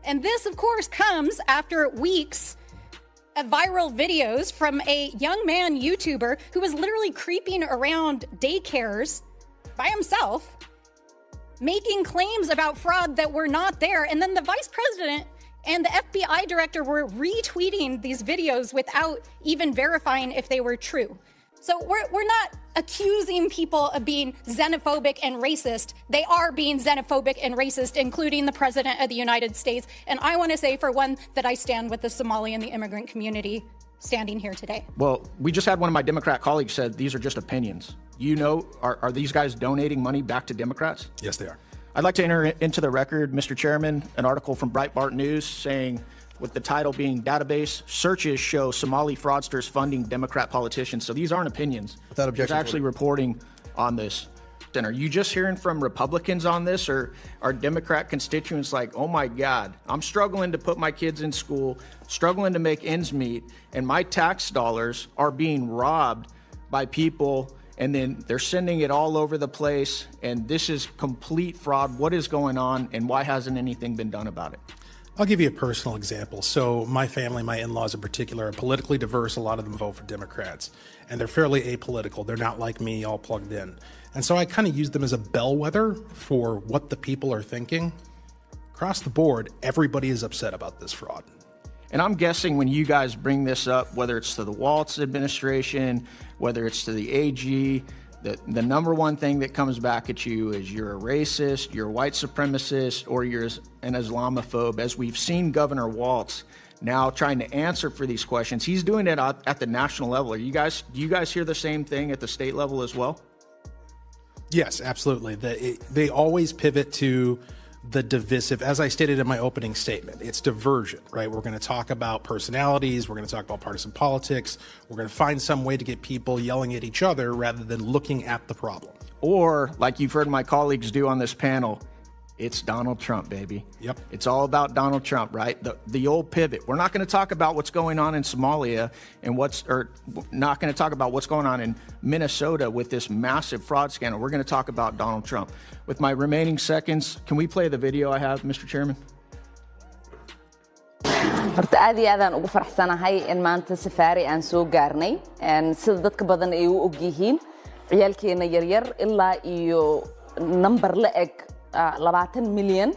And this, of course, comes after weeks of viral videos from a young man YouTuber who was literally creeping around daycares by himself, making claims about fraud that were not there. And then the vice president and the FBI director were retweeting these videos without even verifying if they were true. So we're not accusing people of being xenophobic and racist. They are being xenophobic and racist, including the president of the United States. And I want to say, for one, that I stand with the Somali and the immigrant community standing here today. Well, we just had one of my Democrat colleagues said these are just opinions. You know, are these guys donating money back to Democrats? Yes, they are. I'd like to enter into the record, Mr. Chairman, an article from Breitbart News saying, with the title being Database Searches Show Somali Fraudsters Funding Democrat Politicians. So these aren't opinions. Without objection. There's actually reporting on this. And are you just hearing from Republicans on this, or are Democrat constituents like, oh my God, I'm struggling to put my kids in school, struggling to make ends meet, and my tax dollars are being robbed by people, and then they're sending it all over the place, and this is complete fraud. What is going on, and why hasn't anything been done about it? I'll give you a personal example. So my family, my in-laws in particular, are politically diverse. A lot of them vote for Democrats, and they're fairly apolitical. They're not like me, all plugged in. And so I kind of use them as a bellwether for what the people are thinking. Across the board, everybody is upset about this fraud. And I'm guessing when you guys bring this up, whether it's to the Waltz administration, whether it's to the AG, the number one thing that comes back at you is you're a racist, you're a white supremacist, or you're an Islamophobe. As we've seen Governor Waltz now trying to answer for these questions, he's doing it at the national level. Do you guys hear the same thing at the state level as well? Yes, absolutely. They always pivot to the divisive. As I stated in my opening statement, it's diversion, right? We're going to talk about personalities. We're going to talk about partisan politics. We're going to find some way to get people yelling at each other rather than looking at the problem. Or, like you've heard my colleagues do on this panel, it's Donald Trump, baby. Yep. It's all about Donald Trump, right? The old pivot. We're not going to talk about what's going on in Somalia and not going to talk about what's going on in Minnesota with this massive fraud scandal. We're going to talk about Donald Trump. With my remaining seconds, can we play the video I have, Mr. Chairman? horta aad iyo aadaan ugu faraxsanahay in maanta safaari aan soo gaarnay sida dadka badan ay u og yihiin ciyaalkeena yaryar ilaa iyo number la eg 20 milyan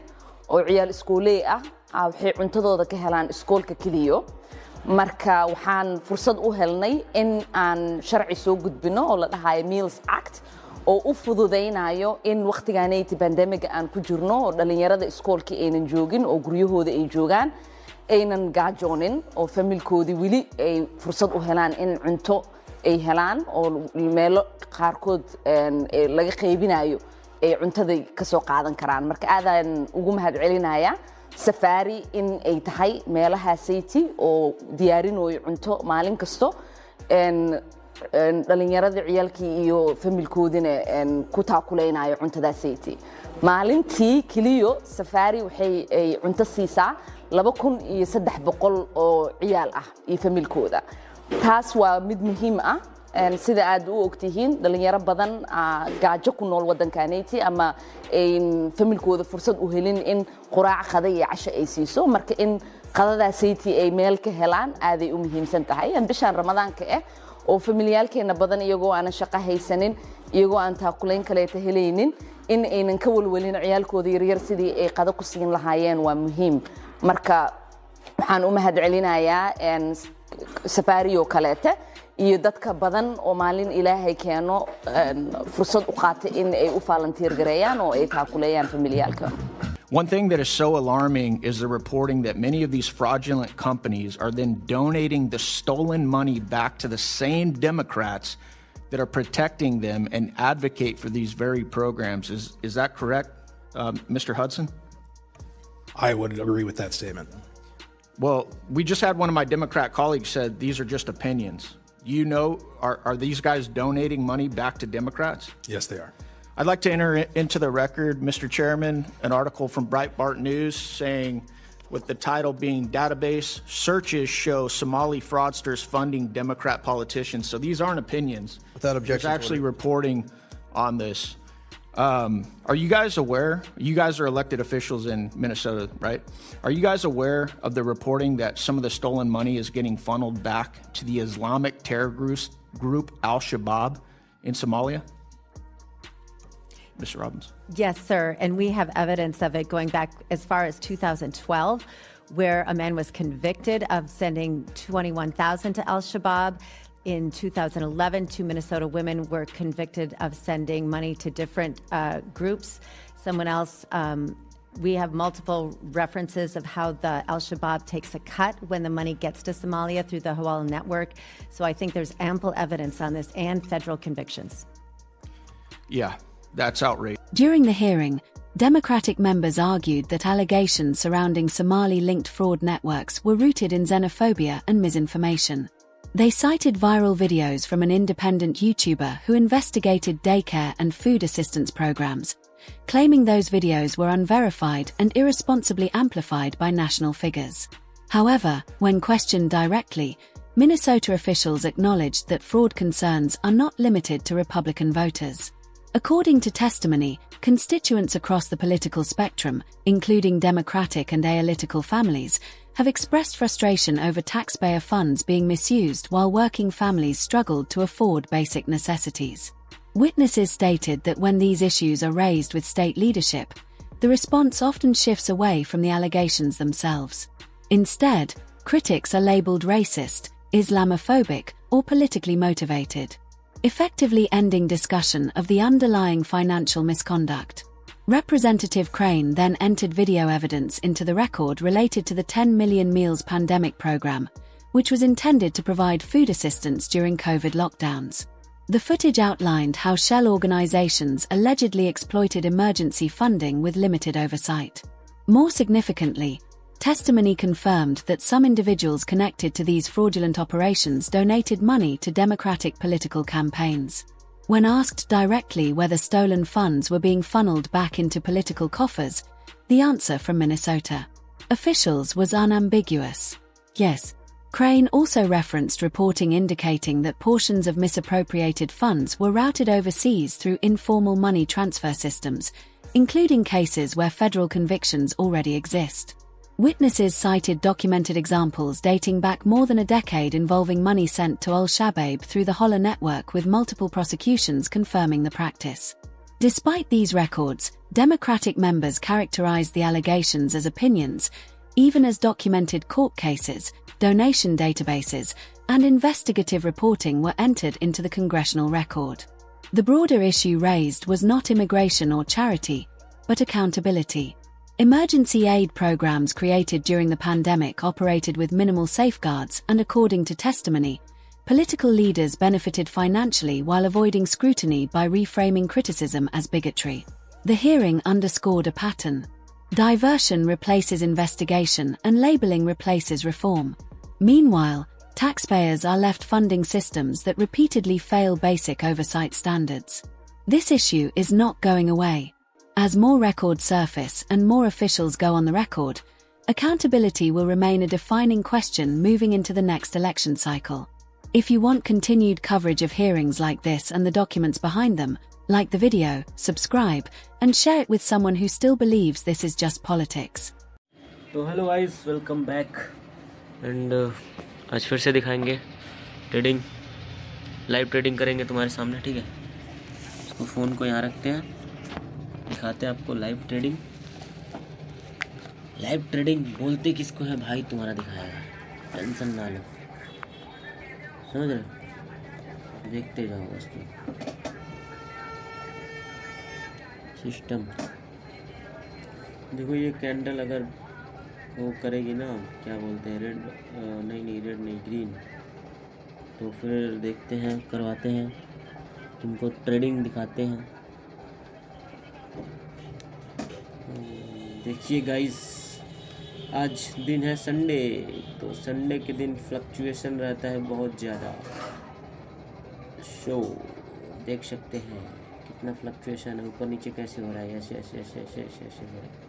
oo ciyaal iskooley ah waxay cuntadooda ka helaan iskoolka kaliya marka waxaan fursad u helnay in aan sharci soo gudbino oo la dhahayo Meals Act oo u fududeynayo in waqtigaanay pandemic aan ku jirno oo dhalinyarada iskoolka aynan joogin oo guryahooda ay joogaan aynan gaajoonin oo familkoodi wili ay fursad u helaan in cunto ay helaan oo meelo qaarkood laga qaybinayo ay cuntada ka soo qaadan karaan marka aadaan ugu mahadcelinaya safari in ay tahay meelaha sayti oo diyaarinooyo cunto maalin kasto dhalinyarada ciyaalkii iyo familkoodina ku taakuleynayo cuntada sayti maalintii kaliya safari waxay cunto siisaa 2300 oo ciyaal ah iyo familkooda taas waa mid muhiim ah sida aad u ogtihiin dhalinyaro badan gaajo ku nool wadankaanayti ama familkooda fursad u helin in quraac qada iyo casho ay siiso marka in qadadaasaytii ay meel ka helaan aaday u muhiimsan tahay bishaan ramadaanka oo familiyaalkeena badan iyagoo aan shaqo haysanin iyagoo aan taakulayn kale helaynin in aynan ka walwalin ciyaalkooda yaryar sidii ay qada ku siin lahaayeen waa muhiim marka waxaan u mahadcelinayaa safari oo kaleete iyo dadka badan oo maalin ilaahay keeno fursad u qaata in ay u volunteer gareeyaan oo ay taakuleeyaan familiyaalka One thing that is so alarming is the reporting that many of these fraudulent companies are then donating the stolen money back to the same Democrats that are protecting them and advocate for these very programs. Is that correct, Mr. Hudson? I would agree with that statement. Well, we just had one of my Democrat colleagues said these are just opinions. You know, are these guys donating money back to Democrats? Yes, they are. I'd like to enter into the record, Mr. Chairman, an article from Breitbart News saying, with the title being Database Searches Show Somali Fraudsters Funding Democrat Politicians. So these aren't opinions. Without objection. There's actually reporting on this. Are you guys aware? You guys are elected officials in Minnesota, right? Are you guys aware of the reporting that some of the stolen money is getting funneled back to the Islamic terror group Al-Shabaab in Somalia? Mr. Robbins. Yes, sir. And we have evidence of it going back as far as 2012, where a man was convicted of sending $21,000 to Al-Shabaab. In 2011, 2 Minnesota women were convicted of sending money to different groups. Someone else, we have multiple references of how the Al-Shabaab takes a cut when the money gets to Somalia through the Hawala network. So I think there's ample evidence on this and federal convictions. Yeah, that's outrageous. During the hearing, Democratic members argued that allegations surrounding Somali-linked fraud networks were rooted in xenophobia and misinformation. They cited viral videos from an independent YouTuber who investigated daycare and food assistance programs, claiming those videos were unverified and irresponsibly amplified by national figures. However, when questioned directly, Minnesota officials acknowledged that fraud concerns are not limited to Republican voters. According to testimony, constituents across the political spectrum, including Democratic and apolitical families, have expressed frustration over taxpayer funds being misused while working families struggled to afford basic necessities. Witnesses stated that when these issues are raised with state leadership, the response often shifts away from the allegations themselves. Instead, critics are labeled racist, Islamophobic, or politically motivated, effectively ending discussion of the underlying financial misconduct. Representative Crane then entered video evidence into the record related to the 10 Million Meals Pandemic Program, which was intended to provide food assistance during COVID lockdowns. The footage outlined how shell organizations allegedly exploited emergency funding with limited oversight. More significantly, testimony confirmed that some individuals connected to these fraudulent operations donated money to Democratic political campaigns. When asked directly whether stolen funds were being funneled back into political coffers, the answer from Minnesota officials was unambiguous. Yes. Crane also referenced reporting indicating that portions of misappropriated funds were routed overseas through informal money transfer systems, including cases where federal convictions already exist. Witnesses cited documented examples dating back more than a decade involving money sent to Al-Shabaab through the Hawala network, with multiple prosecutions confirming the practice. Despite these records, Democratic members characterized the allegations as opinions, even as documented court cases, donation databases, and investigative reporting were entered into the congressional record. The broader issue raised was not immigration or charity, but accountability. Emergency aid programs created during the pandemic operated with minimal safeguards, and according to testimony, political leaders benefited financially while avoiding scrutiny by reframing criticism as bigotry. The hearing underscored a pattern. Diversion replaces investigation and labeling replaces reform. Meanwhile, taxpayers are left funding systems that repeatedly fail basic oversight standards. This issue is not going away. As more records surface and more officials go on the record, accountability will remain a defining question moving into the next election cycle. If you want continued coverage of hearings like this and the documents behind them, like the video, subscribe, and share it with someone who still believes this is just politics. तो hello guys, welcome back and आज फिर से दिखाएंगे trading, live trading करेंगे तुम्हारे सामने, ठीक है। इसको फ़ोन को यहाँ रखते हैं, दिखाते हैं आपको लाइव ट्रेडिंग। लाइव ट्रेडिंग बोलते किसको है भाई, तुम्हारा दिखाएगा, टेंशन ना लो, समझ रहे, देखते जाओ बस तुम। सिस्टम देखो, ये कैंडल अगर वो करेगी ना, क्या बोलते हैं, रेड नहीं रेड नहीं, ग्रीन, तो फिर देखते हैं, करवाते हैं, तुमको ट्रेडिंग दिखाते हैं। देखिए गाइस, आज दिन है संडे, तो संडे के दिन फ्लक्चुएशन रहता है बहुत ज़्यादा। शो देख सकते हैं कितना फ्लक्चुएशन है, ऊपर नीचे कैसे हो रहा है, ऐसे ऐसे ऐसे ऐसे ऐसे ऐसे हो रहा है।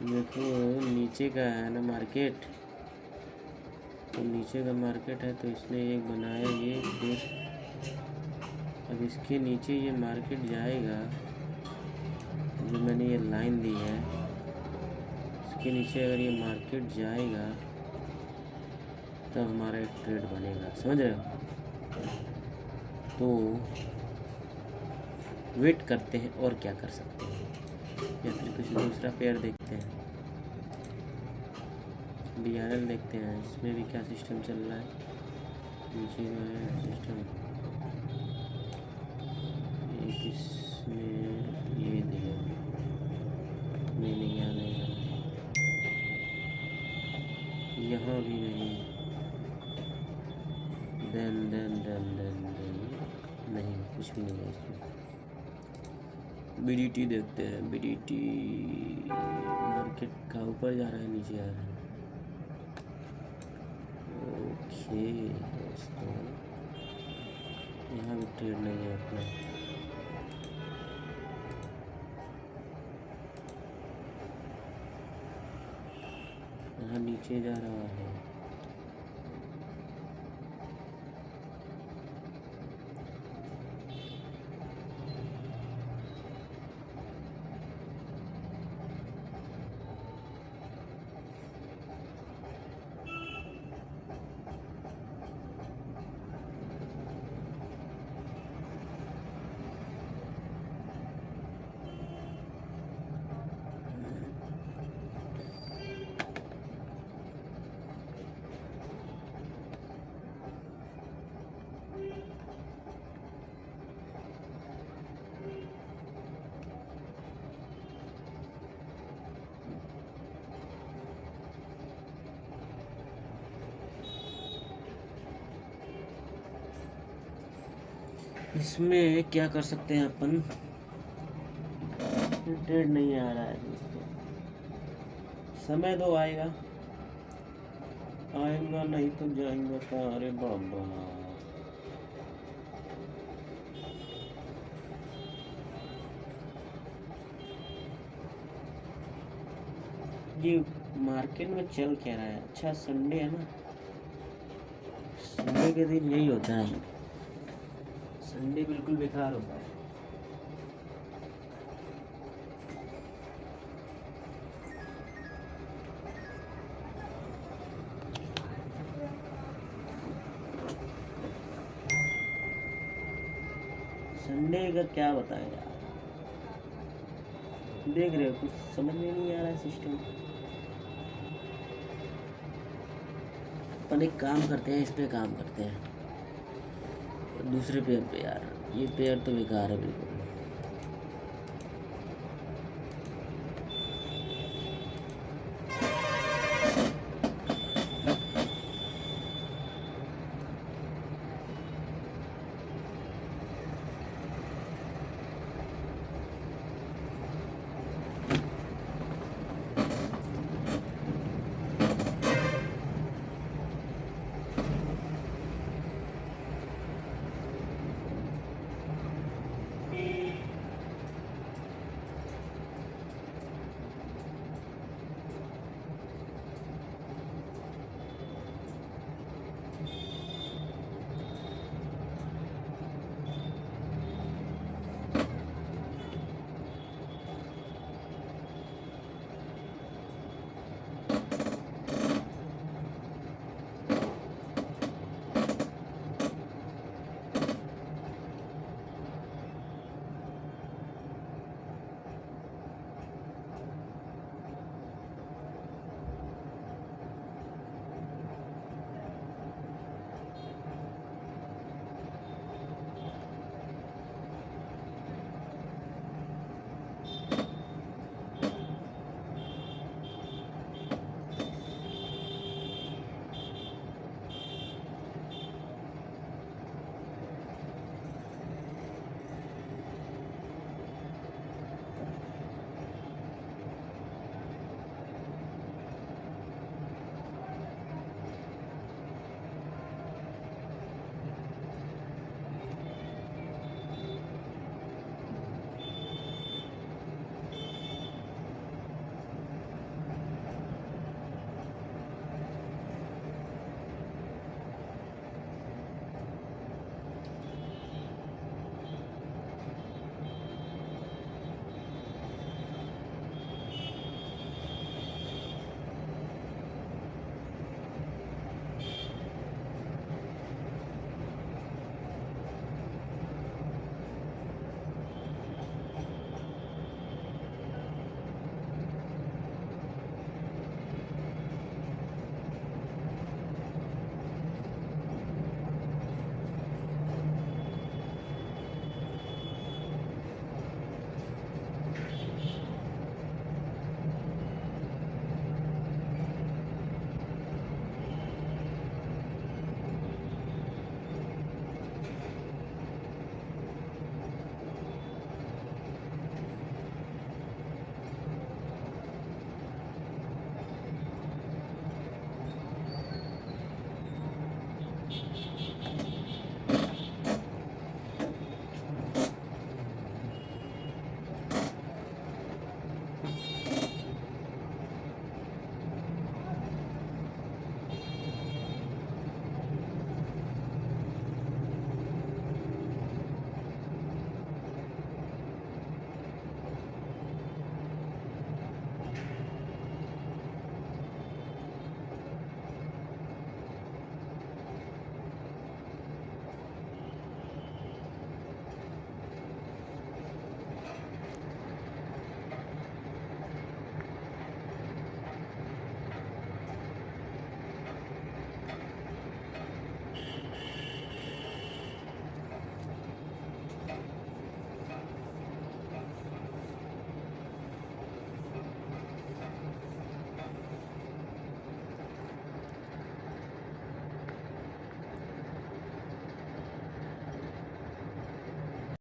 देखो नीचे का है ना मार्केट, तो नीचे का मार्केट है तो इसने एक बनाया ये, फिर अब इसके नीचे ये मार्केट जाएगा, जो मैंने ये लाइन दी है इसके नीचे अगर ये मार्केट जाएगा तब हमारा एक ट्रेड बनेगा, समझ रहे हो। तो वेट करते हैं और क्या कर सकते हैं, या फिर कुछ दूसरा पेयर देखते हैं। BRL देखते हैं, इसमें भी क्या सिस्टम चल रहा है। नीचे में है सिस्टम, एक इसमें ये दिया, नहीं यहाँ नहीं है, यहाँ भी नहीं, देन नहीं, कुछ भी नहीं है इसमें। BDT देखते हैं, BDT मार्केट का ऊपर जा रहा है नीचे आ रहा है। ओके दोस्तों, यहाँ भी ट्रेड नहीं है अपना। यहाँ नीचे जा रहा है, इसमें क्या कर सकते हैं अपन। ट्रेड नहीं आ रहा है दोस्तों, समय दो, आएगा आएगा, नहीं तो जाएगा का। अरे बाबा, ये मार्केट में चल क्या रहा है। अच्छा संडे है ना, संडे के दिन यही होता है, संडे बिल्कुल बेकार होता है। संडे का क्या बताएं यार, देख रहे हो कुछ समझ में नहीं आ रहा है सिस्टम। अपन एक काम करते हैं, इस पे काम करते हैं, दूसरे पेयर पे। यार ये पेयर तो बेकार है बिल्कुल।